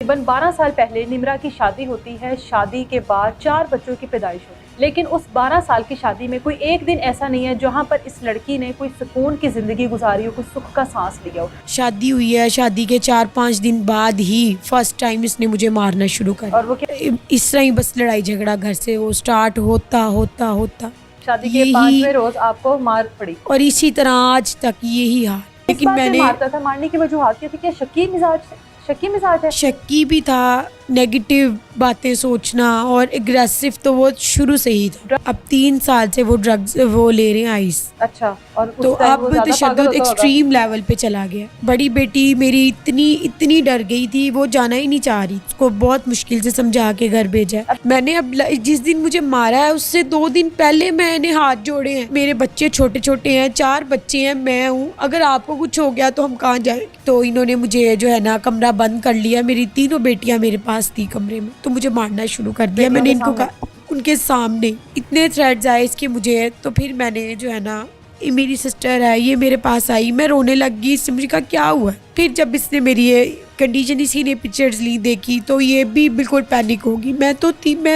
तकरीबन 12 साल पहले निम्रा की शादी होती है। शादी के बाद 4 बच्चों की पैदाइश होती है, लेकिन उस 12 साल की शादी में कोई एक दिन ऐसा नहीं है जहां पर इस लड़की ने कोई सुकून की जिंदगी गुजारी हो, कोई सुख का सांस लिया हो। शादी हुई है, शादी के 4-5 दिन बाद ही फर्स्ट टाइम इसने मुझे मारना शुरू कर और वो क्या, इस तरह ही बस लड़ाई झगड़ा घर से वो स्टार्ट होता होता होता शादी के 5वें रोज आपको मार पड़ी और इसी तरह आज तक यही हाल। लेकिन मैंने मारता था, मारने की वजूहत क्या थी? क्या शक्की मिजाज है? शक्की भी था, नेगेटिव बातें सोचना और एग्रेसिव तो वो शुरू से ही था। अब 3 साल से वो ड्रग्स वो ले रहे हैं, आइस। अच्छा, और तो अब तशद्दुद एक्सट्रीम लेवल पे चला गया। बड़ी बेटी मेरी इतनी डर गई थी, वो जाना ही नहीं चाह रही। उसको बहुत मुश्किल से समझा के घर भेजा है। मैंने अब जिस दिन मुझे मारा है उससे 2 दिन पहले मैंने हाथ जोड़े हैं। मेरे बच्चे छोटे छोटे हैं, 4 बच्चे हैं, मैं हूँ। अगर आपको कुछ हो गया तो हम कहाँ जाएंगे? तो इन्होंने मुझे जो है ना कमरा बंद कर लिया। मेरी 3 बेटियां मेरे पास थी कमरे में, तो मुझे मारना शुरू कर दिया। मैंने इनको कहा, उनके सामने इतने थ्रेट्स आए इसके मुझे। तो फिर मैंने जो है ना, ये मेरी सिस्टर है, ये मेरे पास आई, मैं रोने लग गई। इससे मुझे कहा क्या हुआ? फिर जब इसने मेरी ये कंडीशन, इसी ने पिक्चर्स ली देखी, तो ये भी बिल्कुल पैनिक होगी। मैं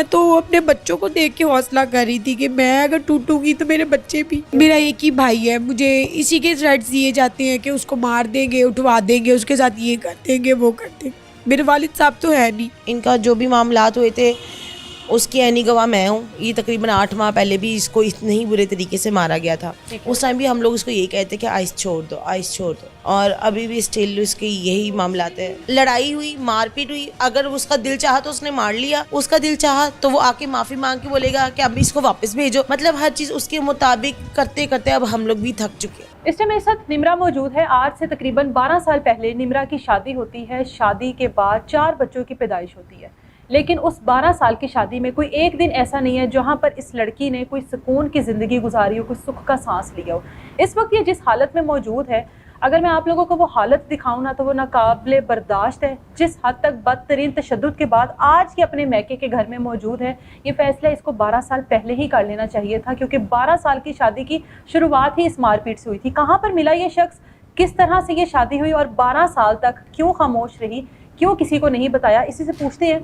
तो अपने बच्चों को देख के हौसला कर रही थी कि मैं अगर टूटूंगी तो मेरे बच्चे भी। मेरा एक ही भाई है, मुझे इसी के थ्रेट्स दिए जाते हैं कि उसको मार देंगे, उठवा देंगे, उसके साथ ये कर देंगे, वो कर देंगे। मेरे वालिद साहब तो है नहीं। इनका जो भी मामलात हुए थे उसकी ऐनी गवाह मैं हूँ। ये तकरीबन 8 माह पहले भी इसको इतने ही बुरे तरीके से मारा गया था। उस टाइम भी हम लोग इसको यही कहते कि आइस छोड़ दो, आइस छोड़ दो, और अभी भी स्टिल इसके यही मामलात है। लड़ाई हुई, मारपीट हुई, अगर उसका दिल चाहा तो उसने मार लिया, उसका दिल चाहा तो वो आके माफ़ी मांग के बोलेगा कि अब इसको वापस भेजो। मतलब हर चीज़ उसके मुताबिक करते करते अब हम लोग भी थक चुके हैं। इस टाइम मेरे साथ निम्रा मौजूद है। आज से तकरीबन 12 साल पहले निम्रा की शादी होती है। शादी के बाद 4 बच्चों की पैदाइश होती है, लेकिन उस 12 साल की शादी में कोई एक दिन ऐसा नहीं है जहां पर इस लड़की ने कोई सुकून की ज़िंदगी गुजारी हो, कोई सुख का सांस लिया हो। इस वक्त ये जिस हालत में मौजूद है, अगर मैं आप लोगों को वो हालत दिखाऊं ना तो वो नाकाबिले बर्दाश्त है। जिस हद तक बदतरीन तशद्दुद के बाद आज ये अपने मैके के घर में मौजूद है। ये फैसला इसको 12 साल पहले ही कर लेना चाहिए था, क्योंकि 12 साल की शादी की शुरुआत ही इस मारपीट से हुई थी। कहाँ पर मिला ये शख्स, किस तरह से ये शादी हुई और 12 साल तक क्यों खामोश रही, क्यों किसी को नहीं बताया? इसी से पूछते हैं,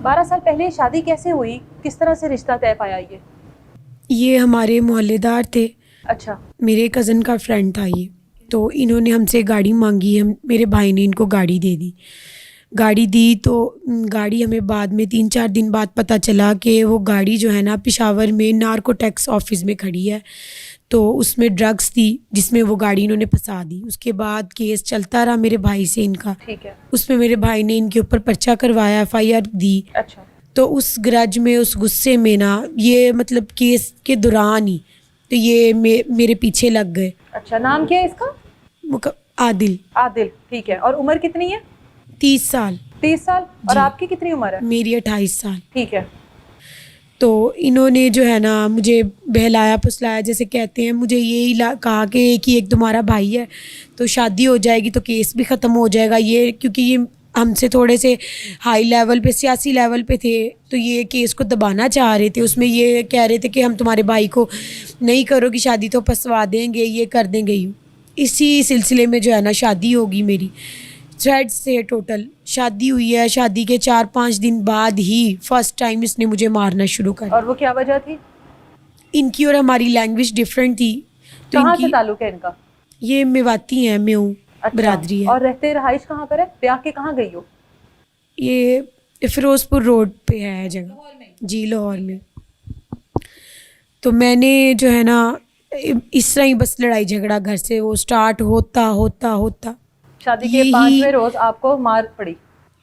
12 साल पहले शादी कैसे हुई, किस तरह से रिश्ता तय पाया? ये हमारे मोहल्लेदार थे। अच्छा, मेरे कज़न का फ्रेंड था ये। तो इन्होंने हमसे गाड़ी मांगी, मेरे भाई ने इनको गाड़ी दे दी। गाड़ी दी तो गाड़ी हमें बाद में 3-4 दिन बाद पता चला कि वो गाड़ी जो है ना पेशावर में नार्को टैक्स ऑफिस में खड़ी है। तो उसमें ड्रग्स थी जिसमें वो गाड़ी इन्होंने फंसा दी। उसके बाद केस चलता रहा मेरे भाई से इनका। ठीक है। उसमें मेरे भाई ने इनके ऊपर पर्चा करवाया, FIR दी। अच्छा। तो उस ग्रज में, उस गुस्से में ना, ये मतलब केस के दौरान ही तो ये मेरे पीछे लग गए। अच्छा, नाम क्या है इसका? आदिल। ठीक है। और उम्र कितनी है? 30 साल। 30 साल। और आपकी कितनी उम्र है? मेरी 28 साल। ठीक है। तो इन्होंने जो है ना मुझे बहलाया फुसलाया जैसे कहते हैं। मुझे यही कहा कि एक तुम्हारा भाई है तो शादी हो जाएगी तो केस भी ख़त्म हो जाएगा। ये क्योंकि ये हमसे थोड़े से हाई लेवल पे, सियासी लेवल पे थे, तो ये केस को दबाना चाह रहे थे। उसमें ये कह रहे थे कि हम तुम्हारे भाई को नहीं करोगी शादी तो फंसवा देंगे, ये कर देंगे। इसी सिलसिले में जो है ना शादी होगी मेरी। थ्रेड से टोटल शादी हुई है। शादी के 4-5 दिन बाद ही फर्स्ट टाइम इसने मुझे मारना शुरू कर। और वो क्या वजह थी? इनकी और हमारी लैंग्वेज डिफरेंट थी। तो कहाँ से ताल्लुक है इनका? ये मेवाती हैं, म्यू बरादरी है। और रहते रहाइश कहाँ पर है? ब्याह के कहाँ गई हो? ये फिरोजपुर रोड पे है जगह जी, लाहौर में। तो मैंने जो है ना इस तरह ही बस लड़ाई झगड़ा घर से वो स्टार्ट होता होता होता शादी के 5वें रोज आपको मार पड़ी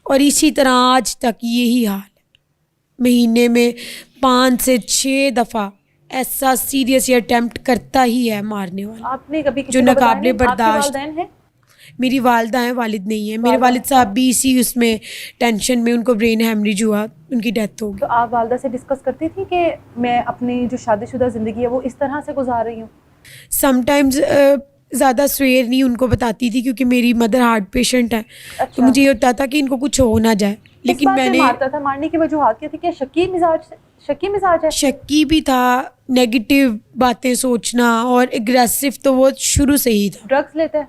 और इसी तरह आज तक यही हाल है। महीने में 5 से 6 दफ़ा ऐसा सीरियस अटेम्प्ट करता ही है मारने वाला। आपने कभी जो नाकाबिले बर्दाश्त। है? मेरी वालदा है, वालिद नहीं है। मेरे वालिद साहब भी इसी उसमें टेंशन में, उनको ब्रेन हेमरेज हुआ, उनकी डेथ हो गई। तो आप वालदा से डिस्कस करती थी कि मैं अपनी जो शादीशुदा ज़िंदगी है वो इस तरह से गुजार रही हूँ? समटाइम्स ज़्यादा स्वेयर नहीं उनको बताती थी क्योंकि मेरी मदर हार्ट पेशेंट है। अच्छा। तो मुझे ये होता था कि इनको कुछ हो ना जाए। लेकिन मैंने मारता था, मारने की वजूहत क्या थी? क्या शक्की मिजाज है? शक्की भी था, नेगेटिव बातें सोचना और एग्रेसिव तो वो शुरू से ही था। ड्रग्स लेते हैं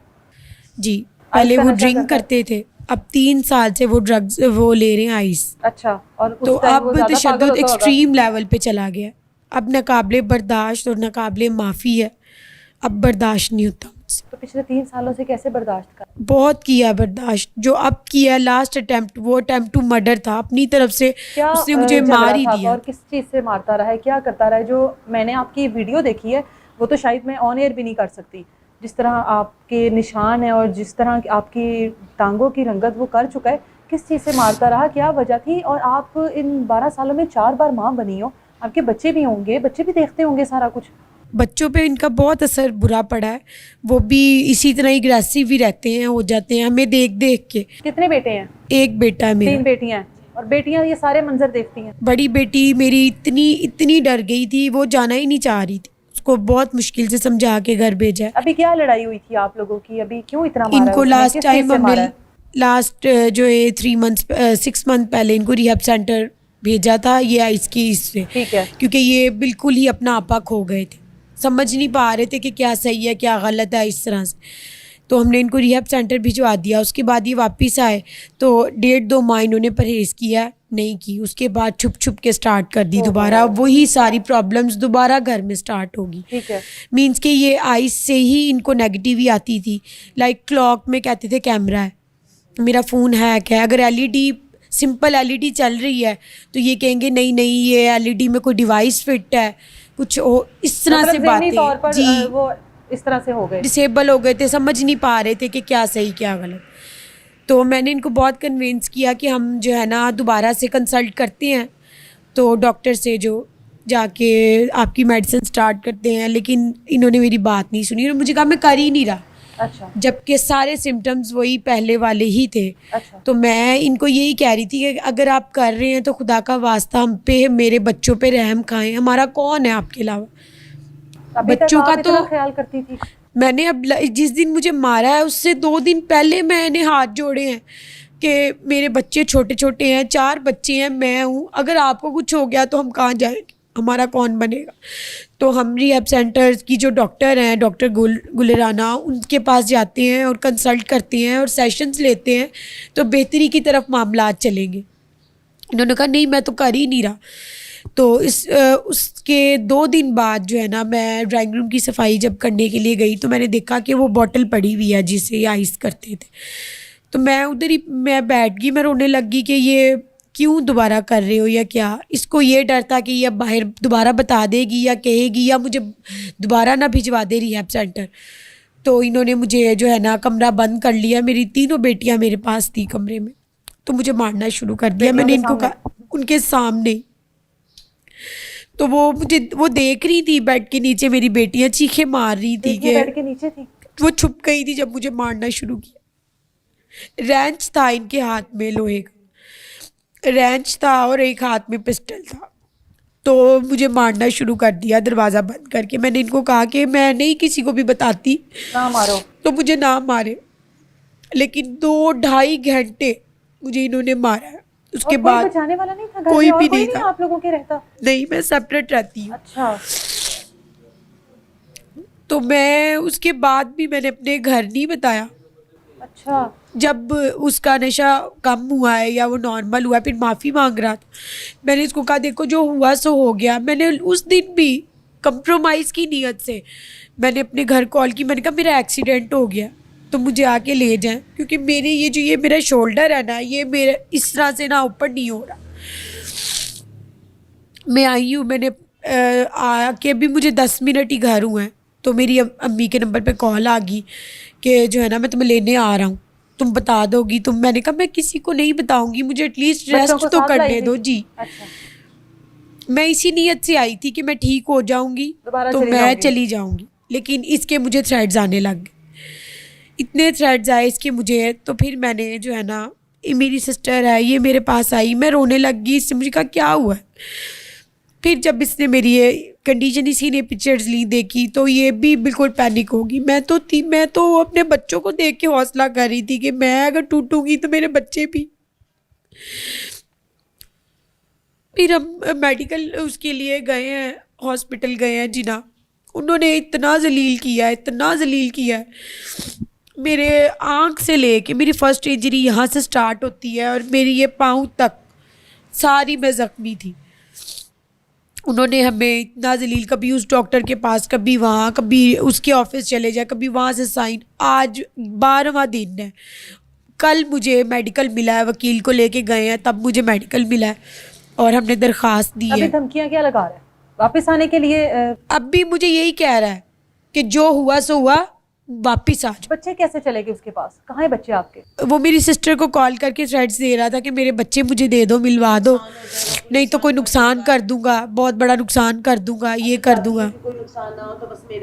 जी, पहले वो ड्रिंक करते थे। अब 3 साल से वो ड्रग्स वो ले रहे हैं आइस। अच्छा, और उस तो टाइम वो अब ज़्यादा पागल तशद्दुद होता होगा। एक्सट्रीम लेवल पे चला गया। अब नाकाबिले बर्दाश्त और नाकाबिले माफ़ी है, अब बर्दाश्त नहीं होता मुझसे। तो पिछले 3 सालों से कैसे बर्दाश्त कर? बहुत किया बर्दाश्त, जो अब किया लास्ट अटेम्प्ट, वो अटेम्प्ट टू मर्डर था अपनी तरफ से, क्या उसने मुझे झगड़ा मार ही था दिया। और किस चीज़ से मारता रहा है, क्या करता रहा है? जो मैंने आपकी वीडियो देखी है वो तो शायद मैं ऑन एयर भी नहीं कर सकती, जिस तरह आपके निशान है और जिस तरह आपकी टांगों की रंगत वो कर चुका है, किस चीज़ से मारता रहा, क्या वजह थी? और आप इन 12 सालों में 4 बार माँ बनी हो, आपके बच्चे भी होंगे, बच्चे भी देखते होंगे सारा कुछ। बच्चों पे इनका बहुत असर बुरा पड़ा है, वो भी इसी तरह एग्रेसिव ही रहते हैं, हो जाते हैं हमें देख देख के। कितने बेटे हैं? एक बेटा है 3 मेरा। बेटियां हैं, और बेटियां ये सारे मंजर देखती हैं। बड़ी बेटी मेरी इतनी इतनी डर गई थी, वो जाना ही नहीं चाह रही थी, उसको बहुत मुश्किल से समझा के घर भेजा है। अभी क्या लड़ाई हुई थी आप लोगों की? अभी क्यों इतना मारा है इनको उसने? लास्ट किस चीज़ टाइम से हमने मारा है? लास्ट जो है 6 मंथ पहले इनको रिहैब सेंटर भेजा था, ये आइस की इससे, ठीक है। क्योंकि ये बिल्कुल ही अपना आपा खो गए थे, समझ नहीं पा रहे थे कि क्या सही है क्या गलत है इस तरह से। तो हमने इनको रिहैब सेंटर भिजवा दिया। उसके बाद ये वापस आए तो 1.5-2 माह इन्होंने परहेज़ किया नहीं की, उसके बाद छुप छुप के स्टार्ट कर दी दोबारा, वही सारी प्रॉब्लम्स दोबारा घर में स्टार्ट होगी। ठीक है। मीन्स कि ये आइस से ही इनको नेगेटिव ही आती थी। लाइक क्लॉक में कहते थे कैमरा है, मेरा फ़ोन हैक है, अगर एलईडी सिंपल एलईडी चल रही है तो ये कहेंगे नहीं नहीं ये एलईडी में कोई डिवाइस फिट है, कुछ इस तरह से ज़हनी तौर पर जी वो इस तरह से हो गए। डिसेबल हो गए थे, समझ नहीं पा रहे थे कि क्या सही क्या गलत। तो मैंने इनको बहुत कन्विंस किया कि हम जो है ना दोबारा से कंसल्ट करते हैं, तो डॉक्टर से जो जाके आपकी मेडिसिन स्टार्ट करते हैं, लेकिन इन्होंने मेरी बात नहीं सुनी और मुझे कहा मैं कर ही नहीं रहा, अच्छा जबकि सारे सिम्टम्स वही पहले वाले ही थे। अच्छा। तो मैं इनको यही कह रही थी कि अगर आप कर रहे हैं तो खुदा का वास्ता हम पे, मेरे बच्चों पे रहम खाएं, हमारा कौन है आपके अलावा। अभी तक बच्चों आप का इतना तो ख्याल करती थी? मैंने अब जिस दिन मुझे मारा है उससे 2 दिन पहले मैंने हाथ जोड़े हैं कि मेरे बच्चे छोटे छोटे हैं, 4 बच्चे हैं, मैं हूँ, अगर आपको कुछ हो गया तो हम कहाँ जाएंगे, हमारा कौन बनेगा। तो हम रिहैब सेंटर की जो डॉक्टर हैं, डॉक्टर गुलराना, उनके पास जाते हैं और कंसल्ट करते हैं और सेशंस लेते हैं, तो बेहतरी की तरफ मामला चलेंगे। इन्होंने कहा नहीं मैं तो कर ही नहीं रहा। तो उसके 2 दिन बाद जो है ना, मैं ड्राइंग रूम की सफाई जब करने के लिए गई तो मैंने देखा कि वो बॉटल पड़ी हुई है जिसे ये आइस करते थे। तो मैं उधर ही मैं बैठ गई, मैं रोने लग गई कि ये क्यों दोबारा कर रहे हो या क्या। इसको ये डर था कि ये अब बाहर दोबारा बता देगी या कहेगी या मुझे दोबारा ना भिजवा दे रिहैब सेंटर। तो इन्होंने मुझे जो है ना कमरा बंद कर लिया, मेरी 3 बेटियां मेरे पास थी कमरे में, तो मुझे मारना शुरू कर दिया। मैंने इनको कहा उनके सामने, तो वो देख रही थी बेड के नीचे, मेरी बेटियां चीखें मार रही थी कि बेड के नीचे थी। वो छुप गई थी जब मुझे मारना शुरू किया। रेंच था इनके हाथ में, लोहे का रेंच था और एक हाथ में पिस्टल था। तो मुझे मारना शुरू कर दिया दरवाज़ा बंद करके। मैंने इनको कहा कि मैं नहीं किसी को भी बताती, ना मारो, तो मुझे ना मारे, लेकिन 2-2.5 घंटे मुझे इन्होंने मारा है। उसके और कोई बाद बचाने वाला नहीं था घर कोई में? और भी कोई नहीं नहीं था। आप लोगों के रहता? नहीं, मैं सेपरेट रहती हूँ। अच्छा। तो मैं उसके बाद भी मैंने अपने घर नहीं बताया। अच्छा। जब उसका नशा कम हुआ है या वो नॉर्मल हुआ है, फिर माफ़ी मांग रहा था, मैंने इसको कहा देखो जो हुआ सो हो गया। मैंने उस दिन भी कंप्रोमाइज़ की नीयत से मैंने अपने घर कॉल की, मैंने कहा मेरा एक्सीडेंट हो गया तो मुझे आके ले जाएं, क्योंकि मेरे ये मेरा शोल्डर है ना, ये मेरा इस तरह से ना ऊपर नहीं हो रहा। मैं आई हूँ, मैंने आके भी मुझे 10 मिनट ही घर हुए हैं, तो मेरी अम्मी के नंबर पे कॉल आ गई कि जो है ना मैं तुम्हें लेने आ रहा हूँ, तुम बता दोगी तुम। मैंने कहा मैं किसी को नहीं बताऊंगी, मुझे एटलीस्ट रेस्ट तो करने दो जी। अच्छा। मैं इसी नीयत से आई थी कि मैं ठीक हो जाऊंगी तो मैं चली जाऊंगी, लेकिन इसके मुझे थ्रेड्स आने लग गए, इतने थ्रेड्स आए इसके मुझे। तो फिर मैंने जो है ना, ये मेरी सिस्टर है, ये मेरे पास आई, मैं रोने लग गई। इससे मुझे कहा क्या हुआ है। फिर जब इसने मेरी ये कंडीशन, इसी ने पिक्चर्स ली देखी, तो ये भी बिल्कुल पैनिक होगी। मैं तो अपने बच्चों को देख के हौसला कर रही थी कि मैं अगर टूटूंगी तो मेरे बच्चे भी। फिर हम मेडिकल उसके लिए गए हैं, हॉस्पिटल गए हैं जिना, उन्होंने इतना जलील किया है, इतना जलील किया है। मेरे आँख से लेके मेरी फर्स्ट इंजरी यहाँ से स्टार्ट होती है और मेरी ये पाँव तक सारी मैं ज़ख्मी थी। उन्होंने हमें इतना जलील, कभी उस डॉक्टर के पास, कभी वहाँ, कभी उसके ऑफिस चले जाए, कभी वहाँ से साइन। आज 12वां दिन है। कल मुझे मेडिकल मिला है, वकील को लेके गए हैं तब मुझे मेडिकल मिला है और हमने दरख्वास्त दी अभी है। धमकियां क्या लगा रहा है वापस आने के लिए? अब भी मुझे यही कह रहा है कि जो हुआ सो हुआ, वापिस आ जाओ। बच्चे कैसे चले गए उसके पास? कहाँ है बच्चे आपके? वो मेरी सिस्टर को कॉल करके थ्रेट्स दे रहा था कि मेरे बच्चे मुझे दे दो, मिलवा दो, नहीं तो कोई नुकसान कर दूंगा, बहुत बड़ा नुकसान कर दूंगा, ये कर दूंगा। कोई नुकसान ना हो तो बस मेरे